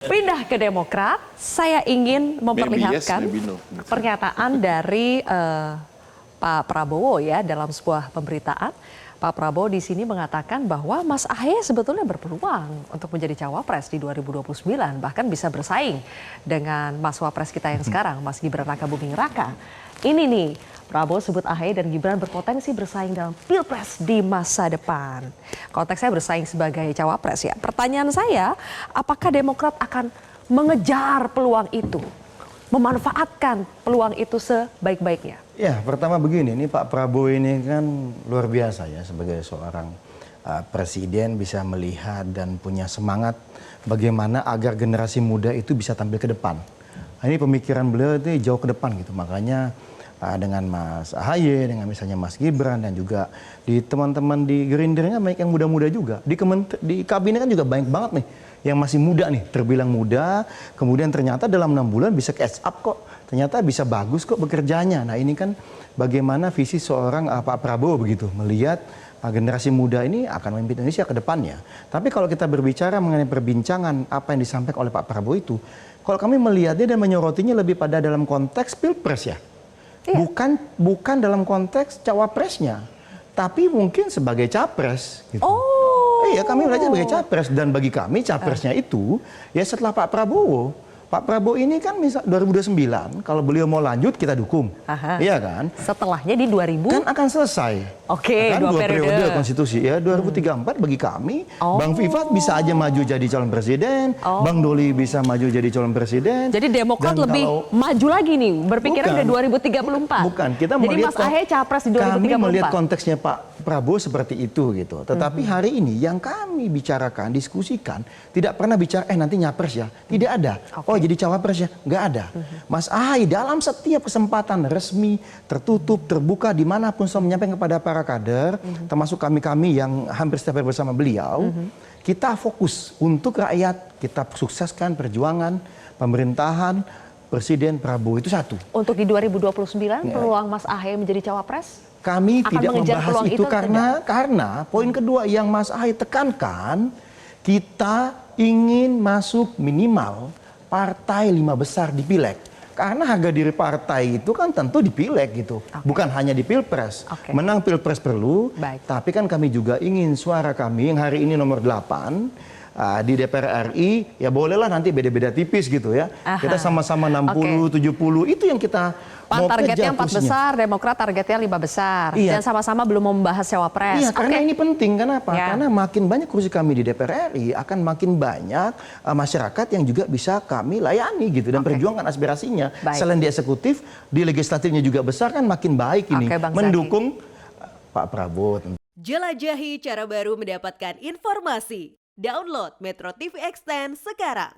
Pindah ke Demokrat, saya ingin memperlihatkan pernyataan dari Pak Prabowo ya dalam sebuah pemberitaan. Pak Prabowo di sini mengatakan bahwa Mas Ahaye sebetulnya berpeluang untuk menjadi cawapres di 2029, bahkan bisa bersaing dengan Mas Wapres kita yang sekarang, Mas Gibran Rakabuming Raka. Ini nih, Prabowo sebut Ahaye dan Gibran berpotensi bersaing dalam Pilpres di masa depan. Konteksnya bersaing sebagai cawapres ya. Pertanyaan saya, apakah Demokrat akan mengejar peluang itu? Memanfaatkan peluang itu sebaik-baiknya? Ya, pertama begini, ini Pak Prabowo ini kan luar biasa ya sebagai seorang presiden bisa melihat dan punya semangat bagaimana agar generasi muda itu bisa tampil ke depan. Nah, ini pemikiran beliau itu jauh ke depan gitu, makanya dengan Mas Ahaye, dengan misalnya Mas Gibran dan juga di teman-teman di Gerindranya banyak yang muda-muda juga. Di kabinet kan juga banyak banget nih yang masih muda nih, terbilang muda, kemudian ternyata dalam 6 bulan bisa catch up kok. Ternyata bisa bagus kok bekerjanya. Nah ini kan bagaimana visi seorang Pak Prabowo begitu, melihat generasi muda ini akan memimpin Indonesia ke depannya. Tapi kalau kita berbicara mengenai perbincangan apa yang disampaikan oleh Pak Prabowo itu, kalau kami melihatnya dan menyorotinya lebih pada dalam konteks Pilpres ya. Iya. Bukan dalam konteks cawapresnya, tapi mungkin sebagai capres gitu. Oh. Iya, kami melihatnya sebagai capres, dan bagi kami capresnya itu ya setelah Pak Prabowo. Pak Prabowo ini kan misal 2029 kalau beliau mau lanjut kita dukung. Aha. Iya kan? Setelahnya di 2000 kan akan selesai. Oke, kan dua periode konstitusi ya 2034 bagi kami. Bang Vivat bisa aja maju jadi calon presiden, Bang Doli bisa maju jadi calon presiden. Jadi Demokrat lebih maju lagi nih, berpikiran ke 2034. Bukan, kita jadi melihat Mas Ahaye capres di 2034. Kami melihat konteksnya Pak Prabowo seperti itu gitu. Tetapi hari ini yang kami bicarakan, diskusikan, tidak pernah bicara nanti nyapres ya. Tidak ada. Oh jadi cawapres ya? Nggak ada. Mas Ahaye dalam setiap kesempatan resmi, tertutup, terbuka, dimanapun selalu menyampaikan kepada para kader, termasuk kami-kami yang hampir setiap hari bersama beliau, kita fokus untuk rakyat, kita sukseskan perjuangan pemerintahan Presiden Prabowo itu satu. Untuk di 2029 peluang Mas Ahaye menjadi cawapres? Kami tidak membahas itu karena poin kedua yang Mas Ahaye tekankan, kita ingin masuk minimal partai 5 besar di Pileg. Karena harga diri partai itu kan tentu di Pileg gitu, bukan hanya di Pilpres. Menang Pilpres perlu, tapi kan kami juga ingin suara kami yang hari ini nomor 8 di DPR RI, ya bolehlah nanti beda-beda tipis gitu ya. Kita sama-sama 60, 70, itu yang kita Pan mau targetnya 4 kejar besar, Demokrat targetnya 5 besar. Dan sama-sama belum membahas cawapres. Iya, karena ini penting. Kenapa? Karena makin banyak kursi kami di DPR RI, akan makin banyak masyarakat yang juga bisa kami layani gitu dan perjuangkan aspirasinya. Selain di eksekutif, di legislatifnya juga besar, kan makin baik ini mendukung Pak Prabowo. Jelajahi cara baru mendapatkan informasi. Download Metro TV Extend sekarang.